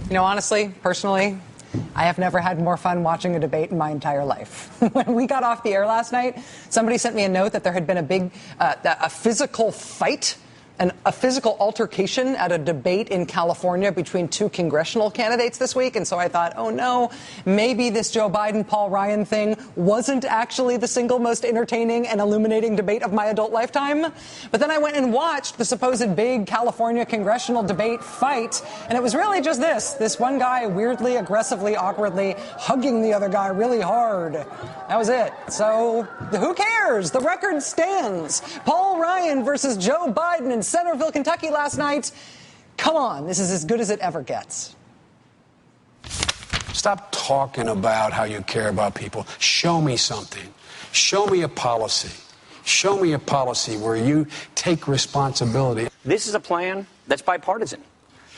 You know, honestly, personally, I have never had more fun watching a debate in my entire life. When we got off the air last night, somebody sent me a note that there had been a big, a physical fight, a physical altercation at a debate in California between two congressional candidates this week. And so I thought, oh no, maybe this Joe Biden-Paul Ryan thing wasn't actually the single most entertaining and illuminating debate of my adult lifetime. But then I went and watched the supposed big California congressional debate fight. And it was really just this one guy weirdly, aggressively, awkwardly hugging the other guy really hard. That was it. So who cares? The record stands. Paul Ryan versus Joe Biden in Centerville, Kentucky last night. Come on, this is as good as it ever gets. Stop talking about how you care about people. Show me something. Show me a policy. Show me a policy where you take responsibility. This is a plan that's bipartisan.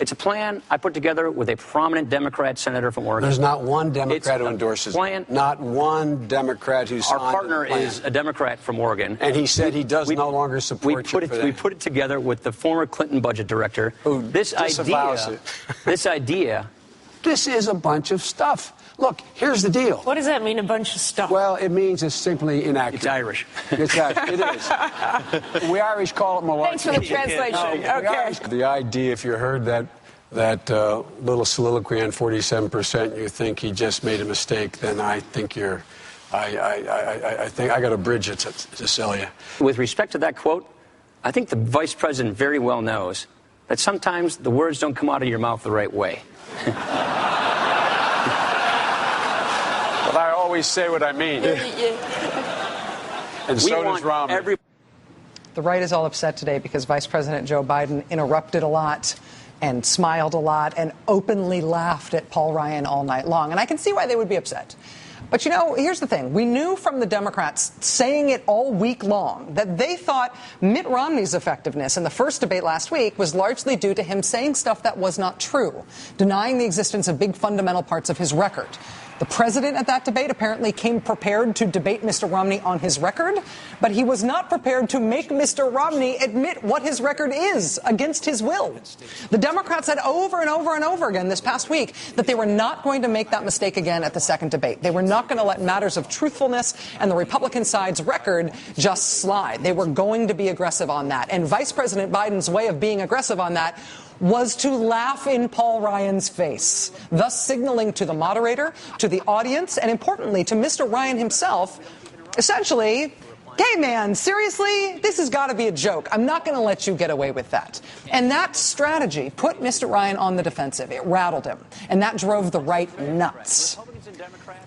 It's a plan I put together with a prominent Democrat senator from Oregon. There's not one Democrat who endorses it. Not one Democrat who signed Our partner the plan. is a Democrat from Oregon. And he said he does no longer support you for that. We put it together with the former Clinton budget director. Who this disavows idea, it. This is a bunch of stuff. Look, here's the deal. What does that mean, a bunch of stuff? Well, it means it's simply inaccurate. It's Irish. It is. We Irish call it malarkey. Thanks for the translation. Okay. The idea, if you heard that little soliloquy on 47%, you think he just made a mistake, then I think I think I got a bridge to sell you. With respect to that quote, I think the vice president very well knows that sometimes the words don't come out of your mouth the right way. Well, I always say what I mean. And so does Romney. The right is all upset today because Vice President Joe Biden interrupted a lot and smiled a lot and openly laughed at Paul Ryan all night long. And I can see why they would be upset. But, you know, here's the thing. We knew from the Democrats saying it all week long that they thought Mitt Romney's effectiveness in the first debate last week was largely due to him saying stuff that was not true, denying the existence of big fundamental parts of his record. The president at that debate apparently came prepared to debate Mr. Romney on his record, but he was not prepared to make Mr. Romney admit what his record is against his will. The Democrats said over and over and over again this past week that they were not going to make that mistake again at the second debate. They were not going to let matters of truthfulness and the Republican side's record just slide. They were going to be aggressive on that. And Vice President Biden's way of being aggressive on that was to laugh in Paul Ryan's face, thus signaling to the moderator, to the audience, and importantly to Mr. Ryan himself, essentially, hey man, seriously, this has got to be a joke. I'm not going to let you get away with that. And that strategy put Mr. Ryan on the defensive. It rattled him. And that drove the right nuts.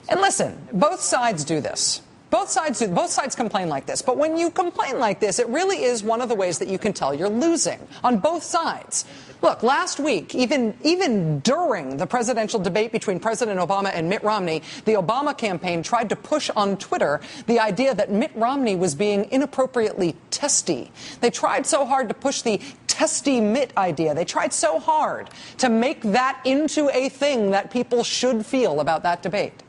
And listen, both sides do this. Both sides complain like this. But when you complain like this, it really is one of the ways that you can tell you're losing on both sides. Look, last week, even during the presidential debate between President Obama and Mitt Romney, the Obama campaign tried to push on Twitter the idea that Mitt Romney was being inappropriately testy. They tried so hard to push the testy Mitt idea. They tried so hard to make that into a thing that people should feel about that debate.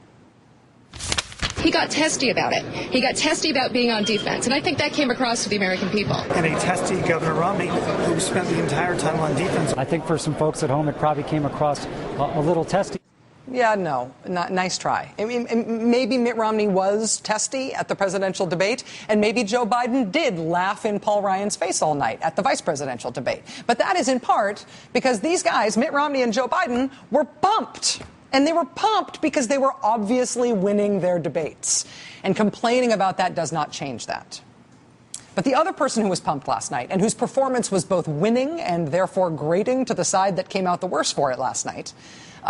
He got testy about it. He got testy about being on defense. And I think that came across to the American people. And a testy Governor Romney who spent the entire time on defense. I think for some folks at home, it probably came across a little testy. Yeah, no, nice try. I mean, maybe Mitt Romney was testy at the presidential debate, and maybe Joe Biden did laugh in Paul Ryan's face all night at the vice presidential debate. But that is in part because these guys, Mitt Romney and Joe Biden, were pumped. And they were pumped because they were obviously winning their debates. And complaining about that does not change that. But the other person who was pumped last night and whose performance was both winning and therefore grating to the side that came out the worst for it last night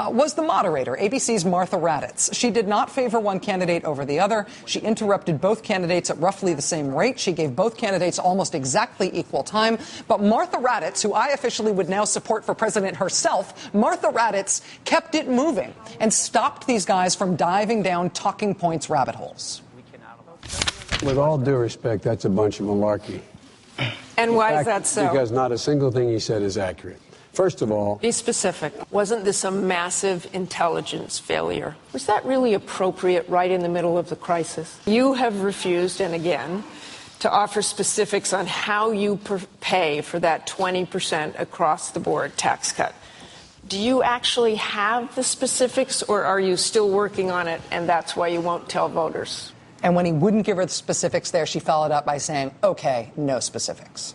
was the moderator, ABC's Martha Raddatz. She did not favor one candidate over the other. She interrupted both candidates at roughly the same rate. She gave both candidates almost exactly equal time. But Martha Raddatz, who I officially would now support for president herself, Martha Raddatz kept it moving and stopped these guys from diving down talking points rabbit holes. With all due respect, that's a bunch of malarkey. And why is that so? Because not a single thing he said is accurate. First of all, be specific. Wasn't this a massive intelligence failure? Was that really appropriate right in the middle of the crisis? You have refused, and again, to offer specifics on how you pay for that 20% across-the-board tax cut. Do you actually have the specifics, or are you still working on it, and that's why you won't tell voters? And when he wouldn't give her the specifics there, she followed up by saying, okay, no specifics.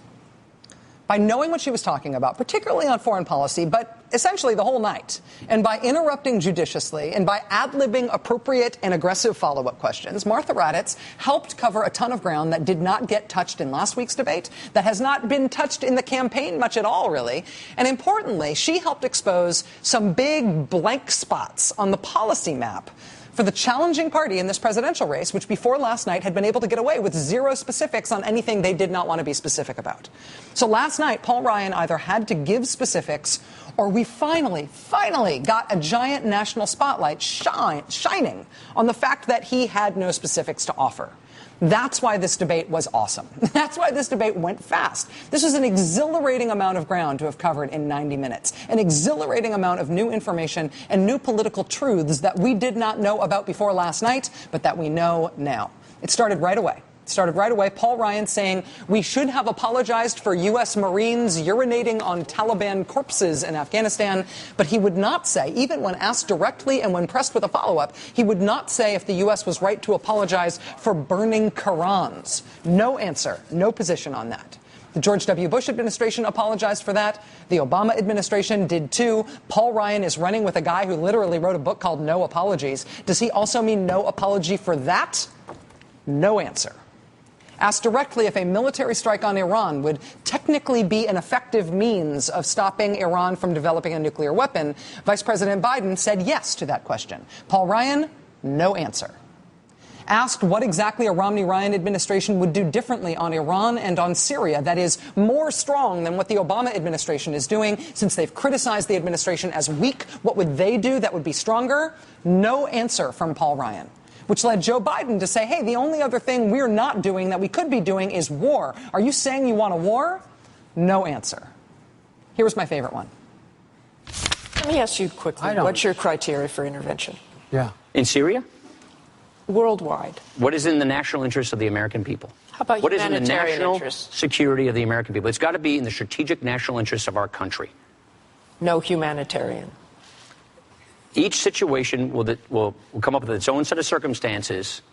By knowing what she was talking about, particularly on foreign policy, but essentially the whole night, and by interrupting judiciously, and by ad-libbing appropriate and aggressive follow-up questions, Martha Raddatz helped cover a ton of ground that did not get touched in last week's debate, that has not been touched in the campaign much at all, really. And importantly, she helped expose some big blank spots on the policy map for the challenging party in this presidential race, which before last night had been able to get away with zero specifics on anything they did not want to be specific about. So last night, Paul Ryan either had to give specifics, or we finally got a giant national spotlight shining on the fact that he had no specifics to offer. That's why this debate was awesome. That's why this debate went fast. This was an exhilarating amount of ground to have covered in 90 minutes, an exhilarating amount of new information and new political truths that we did not know about before last night, but that we know now. It started right away. Paul Ryan saying we should have apologized for U.S. Marines urinating on Taliban corpses in Afghanistan, but he would not say, even when asked directly and when pressed with a follow-up, he would not say if the U.S. was right to apologize for burning Qurans. No answer, no position on that. The George W. Bush administration apologized for that. The Obama administration did too. Paul Ryan is running with a guy who literally wrote a book called No Apologies. Does he also mean no apology for that? No answer. Asked directly if a military strike on Iran would technically be an effective means of stopping Iran from developing a nuclear weapon, Vice President Biden said yes to that question. Paul Ryan, no answer. Asked what exactly a Romney-Ryan administration would do differently on Iran and on Syria, that is, more strong than what the Obama administration is doing, since they've criticized the administration as weak, what would they do that would be stronger? No answer from Paul Ryan. Which led Joe Biden to say, hey, the only other thing we're not doing that we could be doing is war. Are you saying you want a war? No answer. Here's my favorite one. Let me ask you quickly, what's your criteria for intervention? Yeah. In Syria? Worldwide. What is in the national interest of the American people? How about what is in the national interest? Security of the American people? It's got to be in the strategic national interests of our country. No humanitarian. Each situation will come up with its own set of circumstances,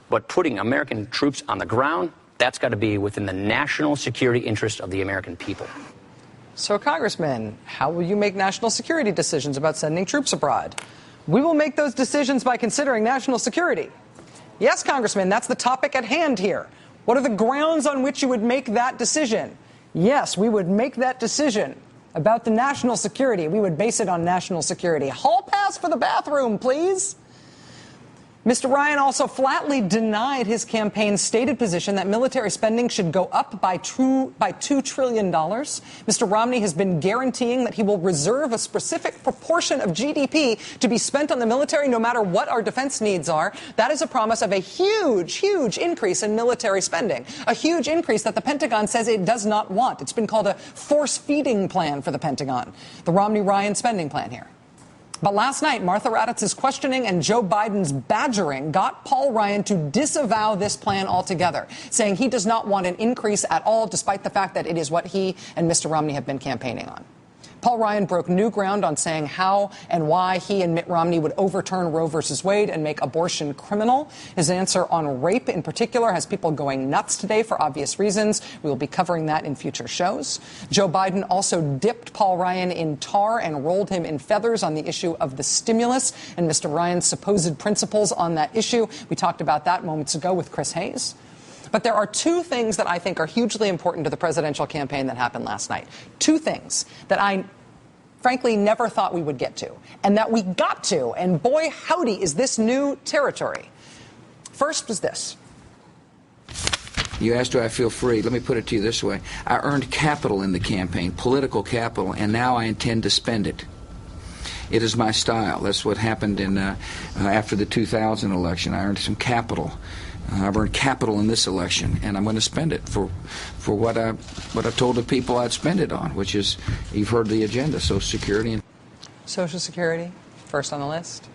but putting American troops on the ground, that's got to be within the national security interest of the American people. So, Congressman, how will you make national security decisions about sending troops abroad? We will make those decisions by considering national security. Yes, Congressman, that's the topic at hand here. What are the grounds on which you would make that decision? Yes, we would make that decision about the national security. We would base it on national security. Hall pass for the bathroom, please. Mr. Ryan also flatly denied his campaign's stated position that military spending should go up by $2 trillion. Mr. Romney has been guaranteeing that he will reserve a specific proportion of GDP to be spent on the military no matter what our defense needs are. That is a promise of a huge increase in military spending, a huge increase that the Pentagon says it does not want. It's been called a force-feeding plan for the Pentagon, the Romney-Ryan spending plan here. But last night, Martha Raddatz's questioning and Joe Biden's badgering got Paul Ryan to disavow this plan altogether, saying he does not want an increase at all, despite the fact that it is what he and Mr. Romney have been campaigning on. Paul Ryan broke new ground on saying how and why he and Mitt Romney would overturn Roe versus Wade and make abortion criminal. His answer on rape in particular has people going nuts today for obvious reasons. We will be covering that in future shows. Joe Biden also dipped Paul Ryan in tar and rolled him in feathers on the issue of the stimulus and Mr. Ryan's supposed principles on that issue. We talked about that moments ago with Chris Hayes. But there are two things that I think are hugely important to the presidential campaign that happened last night. Two things that I frankly never thought we would get to, and that we got to, and boy howdy is this new territory. First was this. You asked, do I feel free? Let me put it to you this way. I earned capital in the campaign, political capital, and now I intend to spend it. It is my style. That's what happened after the 2000 election. I earned some capital. I've earned capital in this election, and I'm going to spend it for what I told the people I'd spend it on, which is, you've heard the agenda, Social Security. Social Security, first on the list.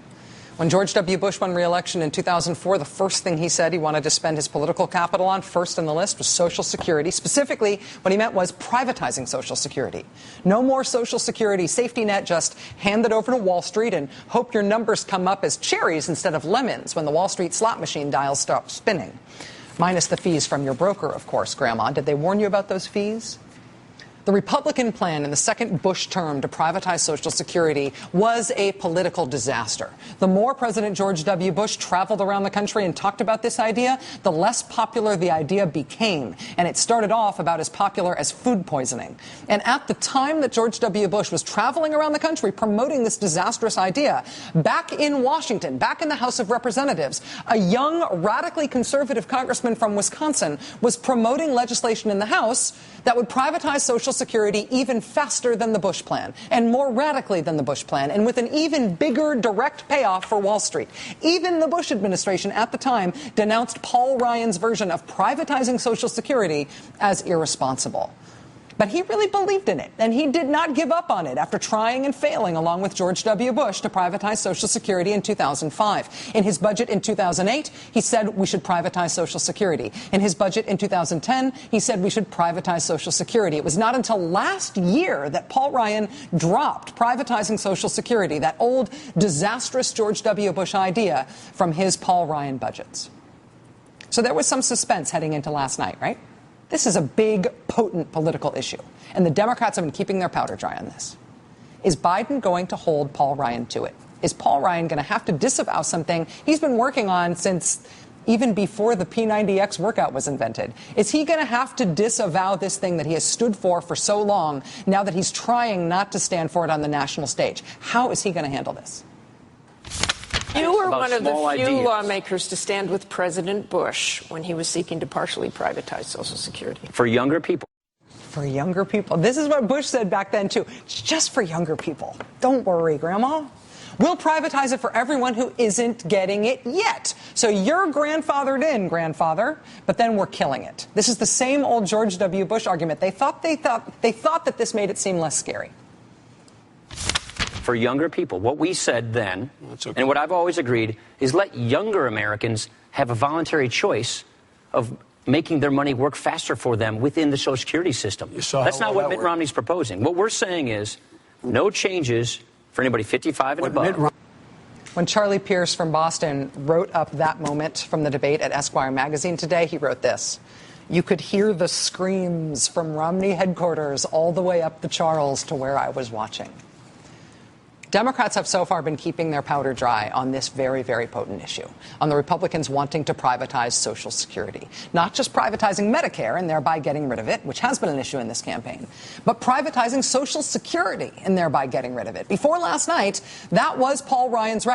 When George W. Bush won re-election in 2004, the first thing he said he wanted to spend his political capital on, first on the list, was Social Security. Specifically, what he meant was privatizing Social Security. No more Social Security safety net, just hand it over to Wall Street and hope your numbers come up as cherries instead of lemons when the Wall Street slot machine dials stop spinning. Minus the fees from your broker, of course, Grandma. Did they warn you about those fees? The Republican plan in the second Bush term to privatize Social Security was a political disaster. The more President George W. Bush traveled around the country and talked about this idea, the less popular the idea became. And it started off about as popular as food poisoning. And at the time that George W. Bush was traveling around the country promoting this disastrous idea, back in Washington, back in the House of Representatives, a young, radically conservative congressman from Wisconsin was promoting legislation in the House that would privatize Social Security even faster than the Bush plan and more radically than the Bush plan and with an even bigger direct payoff for Wall Street. Even the Bush administration at the time denounced Paul Ryan's version of privatizing Social Security as irresponsible. But he really believed in it, and he did not give up on it after trying and failing, along with George W. Bush, to privatize Social Security in 2005. In his budget in 2008, he said we should privatize Social Security. In his budget in 2010, he said we should privatize Social Security. It was not until last year that Paul Ryan dropped privatizing Social Security, that old, disastrous George W. Bush idea, from his Paul Ryan budgets. So there was some suspense heading into last night, right? This is a big, potent political issue, and the Democrats have been keeping their powder dry on this. Is Biden going to hold Paul Ryan to it? Is Paul Ryan going to have to disavow something he's been working on since even before the P90X workout was invented? Is he going to have to disavow this thing that he has stood for so long, now that he's trying not to stand for it on the national stage? How is he going to handle this? You were one of the few lawmakers to stand with President Bush when he was seeking to partially privatize Social Security. For younger people. For younger people. This is what Bush said back then, too. It's just for younger people. Don't worry, Grandma. We'll privatize it for everyone who isn't getting it yet. So you're grandfathered in, grandfather, but then we're killing it. This is the same old George W. Bush argument. They thought that this made it seem less scary. For younger people, what we said then, and what I've always agreed, is let younger Americans have a voluntary choice of making their money work faster for them within the Social Security system. That's not what Mitt Romney's proposing. What we're saying is no changes for anybody 55 and above. When Charlie Pierce from Boston wrote up that moment from the debate at Esquire magazine today, he wrote this: "You could hear the screams from Romney headquarters all the way up the Charles to where I was watching." Democrats have so far been keeping their powder dry on this very, very potent issue, on the Republicans wanting to privatize Social Security. Not just privatizing Medicare and thereby getting rid of it, which has been an issue in this campaign, but privatizing Social Security and thereby getting rid of it. Before last night, that was Paul Ryan's record.